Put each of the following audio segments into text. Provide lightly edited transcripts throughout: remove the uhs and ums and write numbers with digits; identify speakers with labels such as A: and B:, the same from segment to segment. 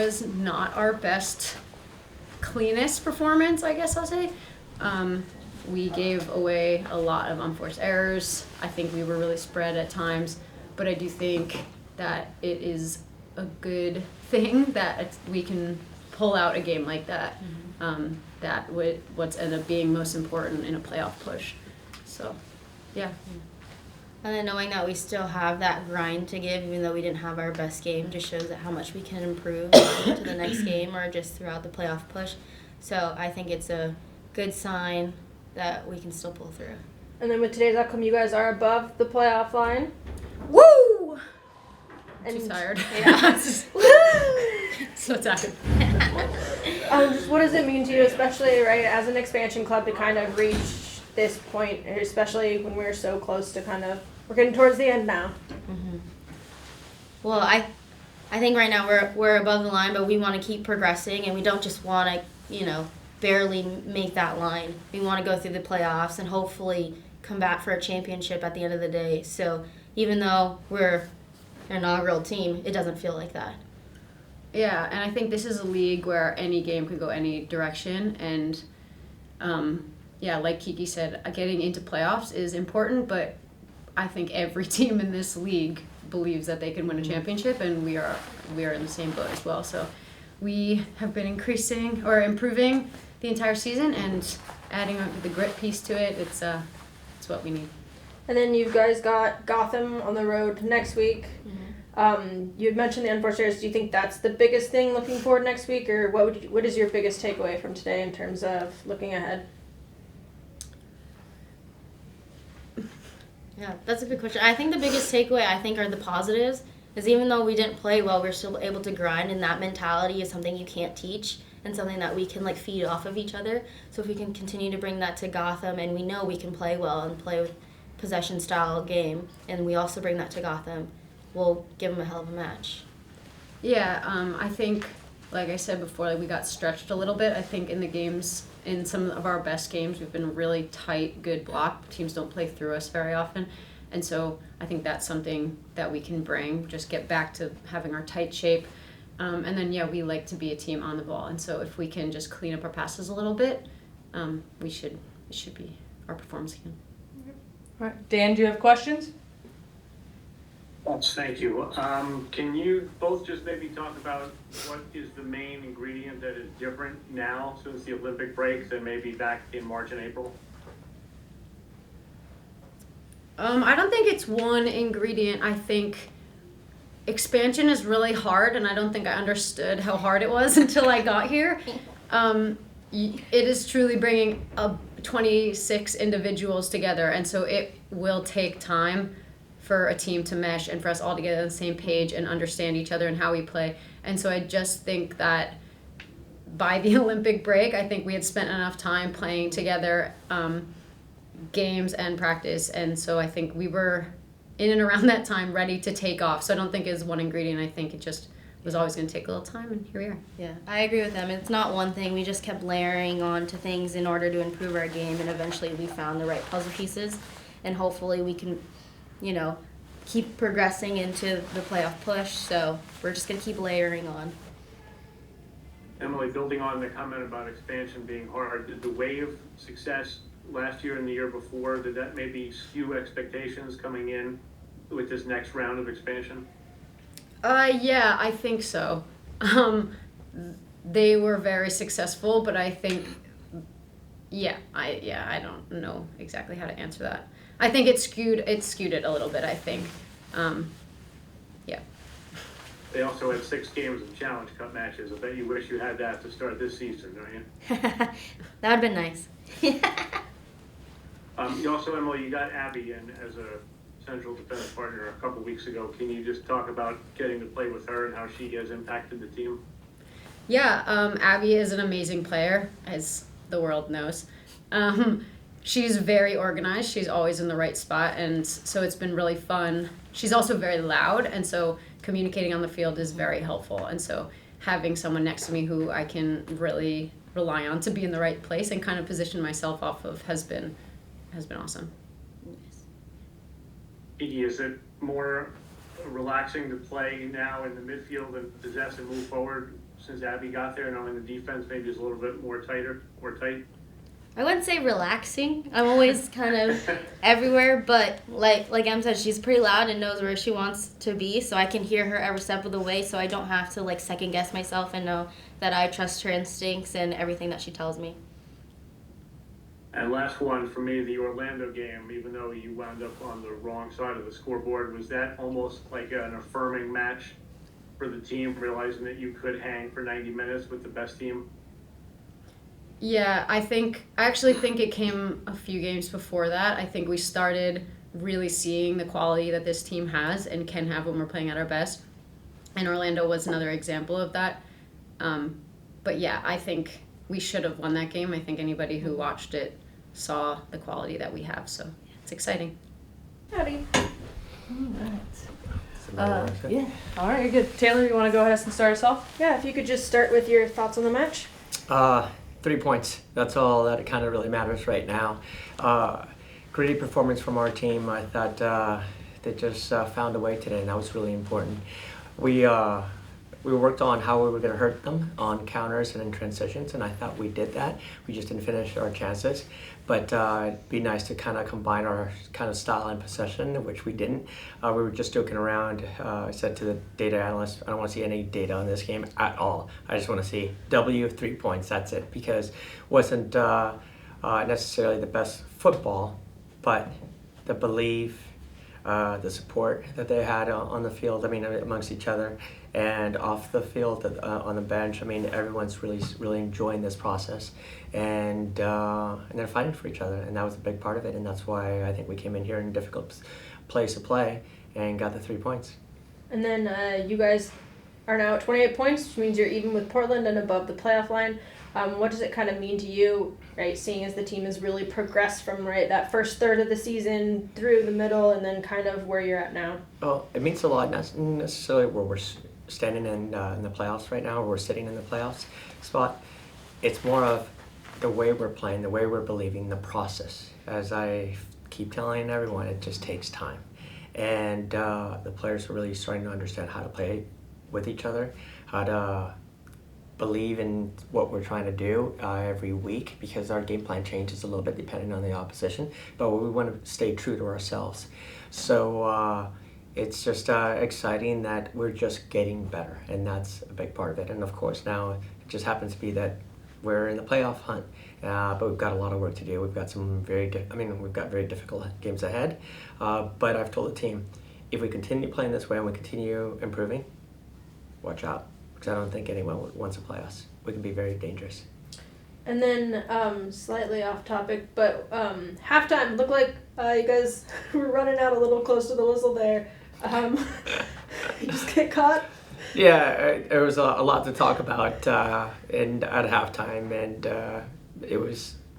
A: was not our best, cleanest performance, I guess I'll say. We gave away a lot of unforced errors. I think we were really spread at times, but I do think that it is a good thing that we can pull out a game like that. That would what's end up being most important in a playoff push. So, yeah.
B: And then knowing that we still have that grind to give, even though we didn't have our best game, just shows that how much we can improve to the next game or just throughout the playoff push. So I think it's a good sign that we can still pull through.
C: And then with today's outcome, you guys are above the playoff line.
A: Woo!
C: And
A: Too tired.
C: Yeah.
A: So tired.
C: Just what does it mean to you, especially right as an expansion club, to kind of reach this point, especially when we're so close to we're getting towards the end now.
B: Well, I think right now we're above the line, but we want to keep progressing, and we don't just want to, barely make that line. We want to go through the playoffs and hopefully come back for a championship at the end of the day. So even though we're an inaugural team, it doesn't feel like that.
A: Yeah, and I think this is a league where any game could go any direction, and like Kiki said, getting into playoffs is important, but I think every team in this league believes that they can win a championship, and we are in the same boat as well. So we have been improving the entire season, and adding the grit piece to it. It's what we need.
C: And then you guys got Gotham on the road next week. You had mentioned the unforced errors. Do you think that's the biggest thing looking forward next week, or what is your biggest takeaway from today in terms of looking ahead?
B: Yeah, that's a good question. I think the biggest takeaway, are the positives, is even though we didn't play well, we're still able to grind, and that mentality is something you can't teach and something that we can feed off of each other. So if we can continue to bring that to Gotham, and we know we can play well and play with possession style game, and we also bring that to Gotham, we'll give them a hell of a match.
A: Yeah, I think, like I said before, we got stretched a little bit. I think in the games, in some of our best games, we've been really tight, good block. Teams don't play through us very often. And so I think that's something that we can bring, just get back to having our tight shape. And then, we like to be a team on the ball. And so if we can just clean up our passes a little bit, it should be our performance again.
D: All right. Dan, do you have questions?
E: Yes, thank you. Can you both just maybe talk about what is the main ingredient that is different now since the Olympic break than maybe back in March and April?
A: I don't think it's one ingredient. I think expansion is really hard, and I don't think I understood how hard it was until I got here. It is truly bringing 26 individuals together, and so it will take time for a team to mesh and for us all to get on the same page and understand each other and how we play. And so I just think that by the Olympic break, I think we had spent enough time playing together, games and practice, and so I think we were in and around that time ready to take off. So I don't think it's one ingredient. I think it just was always going to take a little time, and here we are.
B: Yeah, I agree with them. It's not one thing. We just kept layering on to things in order to improve our game, and eventually we found the right puzzle pieces, and hopefully we can, keep progressing into the playoff push. So we're just going to keep layering on.
E: Emily, building on the comment about expansion being hard, did the wave success last year and the year before, did that maybe skew expectations coming in with this next round of expansion?
A: Yeah, I think so. They were very successful, but I think, I don't know exactly how to answer that. I think it skewed it a little bit, I think.
E: They also had 6 games of Challenge Cup matches. I bet you wish you had that to start this season, don't you?
B: That would have been nice.
E: You also, Emily, you got Abby in as a central defense partner a couple weeks ago. Can you just talk about getting to play with her and how she has impacted the team?
A: Yeah, Abby is an amazing player, as the world knows. She's very organized. She's always in the right spot, and so it's been really fun. She's also very loud, and so communicating on the field is very helpful. And so having someone next to me who I can really rely on to be in the right place and kind of position myself off of has been awesome.
E: Kiki, is it more relaxing to play now in the midfield and possess and move forward since Abby got there, knowing the defense maybe is a little bit more tight?
B: I wouldn't say relaxing. I'm always kind of everywhere, but like Em said, she's pretty loud and knows where she wants to be, so I can hear her every step of the way, so I don't have to like second guess myself and know that I trust her instincts and everything that she tells me.
E: And last one for me, the Orlando game, even though you wound up on the wrong side of the scoreboard, was that almost like an affirming match for the team, realizing that you could hang for 90 minutes with the best team?
A: Yeah, I actually think it came a few games before that. I think we started really seeing the quality that this team has and can have when we're playing at our best. And Orlando was another example of that. But yeah, I think we should have won that game. I think anybody who watched it saw the quality that we have. So it's exciting.
C: Howdy.
D: Yeah. All right, good. Taylor, you want to go ahead and start us off?
C: Yeah, if you could just start with your thoughts on the match.
F: 3 points. That's all that kind of really matters right now. Gritty performance from our team. I thought they just found a way today, and that was really important. We worked on how we were going to hurt them on counters and in transitions, and I thought we did that. We just didn't finish our chances. But it'd be nice to kind of combine our kind of style and possession, which we didn't. We were just joking around. I said to the data analyst, I don't want to see any data on this game at all. I just want to see 3 points. That's it. Because it wasn't necessarily the best football, but the belief, the support that they had on the field, I mean, amongst each other and off the field on the bench. I mean, everyone's really enjoying this process, and they're fighting for each other, and that was a big part of it, and that's why I think we came in here in a difficult place to play and got the 3 points.
C: And then you guys are now at 28 points, which means you're even with Portland and above the playoff line. What does it kind of mean to you, right, seeing as the team has really progressed from that first third of the season through the middle and then kind of where you're at now?
F: Well, it means a lot, not necessarily where we're standing in the playoffs right now, or we're sitting in the playoffs spot. It's more of the way we're playing, the way we're believing, the process. As I keep telling everyone, it just takes time. And the players are really starting to understand how to play with each other, how to believe in what we're trying to do every week, because our game plan changes a little bit depending on the opposition, but we want to stay true to ourselves. So it's just exciting that we're just getting better, and that's a big part of it. And of course now it just happens to be that we're in the playoff hunt, but we've got a lot of work to do. We've got we've got very difficult games ahead, but I've told the team, if we continue playing this way and we continue improving, watch out, because I don't think anyone wants to play us. We can be very dangerous.
C: And then, slightly off topic, but halftime looked like you guys were running out a little close to the whistle there. You just get caught.
F: Yeah, there was a lot to talk about at halftime, and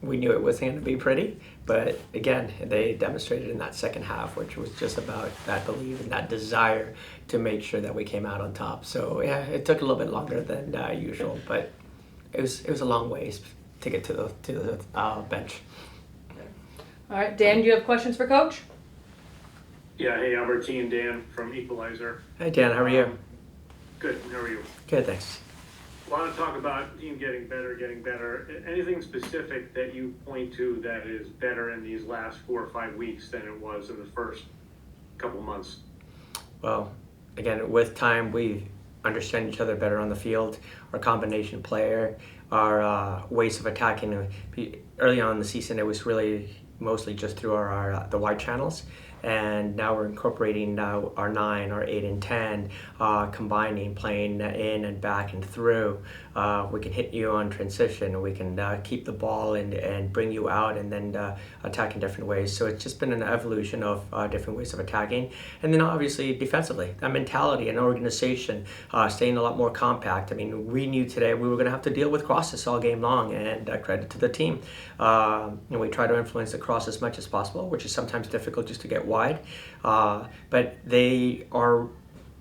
F: we knew it wasn't going to be pretty, but again, they demonstrated in that second half, which was just about that belief and that desire to make sure that we came out on top. So yeah, it took a little bit longer than usual, but it was a long ways to get to the bench.
D: All right, Dan, do you have questions for Coach?
E: Yeah, hey, Albertin, Dan from Equalizer.
F: Hey Dan, how are you?
E: Good, how are you?
F: Good, thanks.
E: A lot of talk about team getting better. Anything specific that you point to that is better in these last 4 or 5 weeks than it was in the first couple months?
F: Well, again, with time, we understand each other better on the field. Our combination player, our ways of attacking. Early on in the season, it was really mostly just through the wide channels. And now we're incorporating our 9, our 8 and 10, combining, playing in and back and through. We can hit you on transition. We can keep the ball and bring you out and then attack in different ways. So it's just been an evolution of different ways of attacking. And then obviously defensively, that mentality and organization, staying a lot more compact. I mean, we knew today we were going to have to deal with crosses all game long, and credit to the team. And we try to influence the cross as much as possible, which is sometimes difficult just to get wide. But they are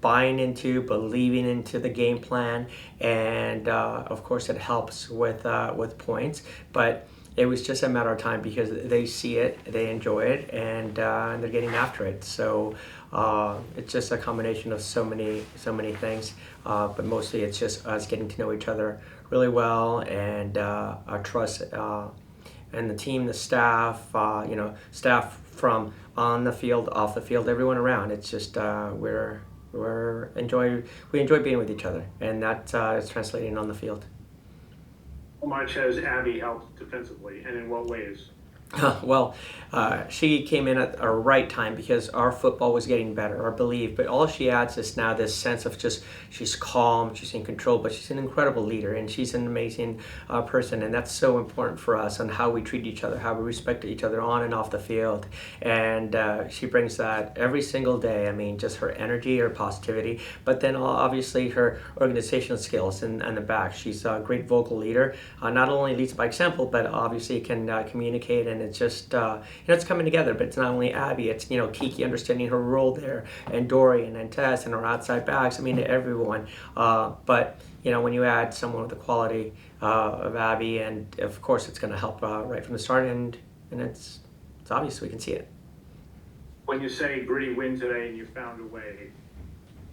F: buying into, believing into the game plan, and of course it helps with points. But it was just a matter of time because they see it, they enjoy it, and they're getting after it. So it's just a combination of so many things, but mostly it's just us getting to know each other really well, and our trust, and the team, the staff, staff from on the field, off the field, everyone around. It's just we enjoy being with each other, and that is translating on the field.
E: How much has Abby helped defensively, and in what ways?
F: Well, she came in at a right time because our football was getting better, I believe. But all she adds is now this sense of just she's calm, she's in control, but she's an incredible leader, and she's an amazing person, and that's so important for us on how we treat each other, how we respect each other on and off the field. And she brings that every single day. I mean, just her energy, her positivity, but then obviously her organizational skills and the back. She's a great vocal leader. Not only leads by example, but obviously can communicate, and it's just it's coming together. But it's not only Abby, it's Kiki understanding her role there, and Dorian and Tess and our outside backs. I mean, everyone. But when you add someone with the quality of Abby, and of course it's going to help right from the start, and it's obvious, we can see it.
E: When you say gritty win today and you found a way,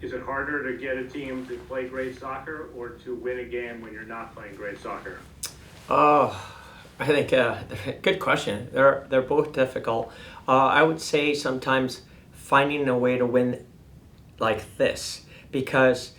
E: is it harder to get a team to play great soccer or to win a game when you're not playing great soccer?
F: Oh, I think good question. They're both difficult. I would say sometimes finding a way to win like this, because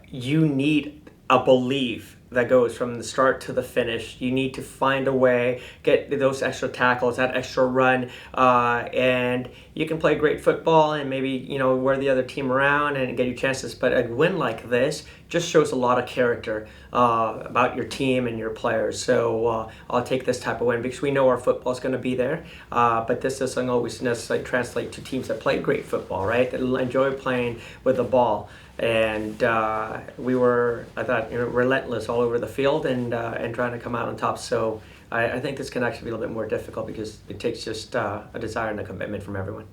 F: you need a belief that goes from the start to the finish. You need to find a way, get those extra tackles, that extra run, and you can play great football and maybe wear the other team around and get your chances. But a win like this just shows a lot of character about your team and your players. So I'll take this type of win because we know our football is going to be there. But this doesn't always necessarily translate to teams that play great football, right? That enjoy playing with the ball. And we were, I thought, relentless all over the field and trying to come out on top. So I think this can actually be a little bit more difficult because it takes just a desire and a commitment from everyone.